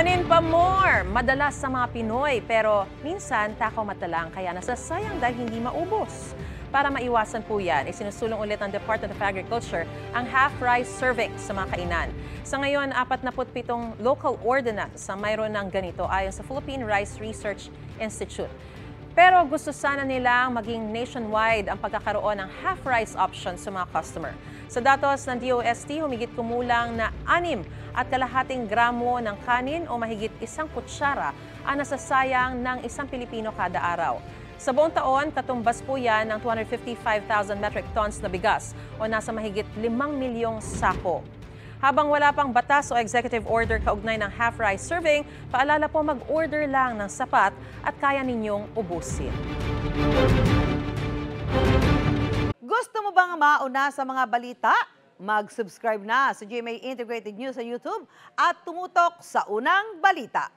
Kanin pa more! Madalas sa mga Pinoy, pero minsan takaw mata lang kaya nasasayang dahil hindi maubos. Para maiwasan po yan, isinusulong ulit ng Department of Agriculture ang half-rice serving sa mga kainan. Sa ngayon, 47 local ordinance ang mayroon ng ganito ayon sa Philippine Rice Research Institute. Pero gusto sana nilang maging nationwide ang pagkakaroon ng half-rice option sa mga customer. Sa datos ng DOST, humigit kumulang na 6.5 gramo ng kanin o mahigit 1 kutsara ang nasasayang ng isang Pilipino kada araw. Sa buong taon, katumbas po yan ng 255,000 metric tons na bigas o nasa mahigit 5 milyong sako. Habang wala pang batas o executive order kaugnay ng half-rice serving, paalala po mag-order lang ng sapat at kaya ninyong ubusin. Gusto mo bang mauna sa mga balita? Mag-subscribe na sa GMA Integrated News sa YouTube at tumutok sa unang balita.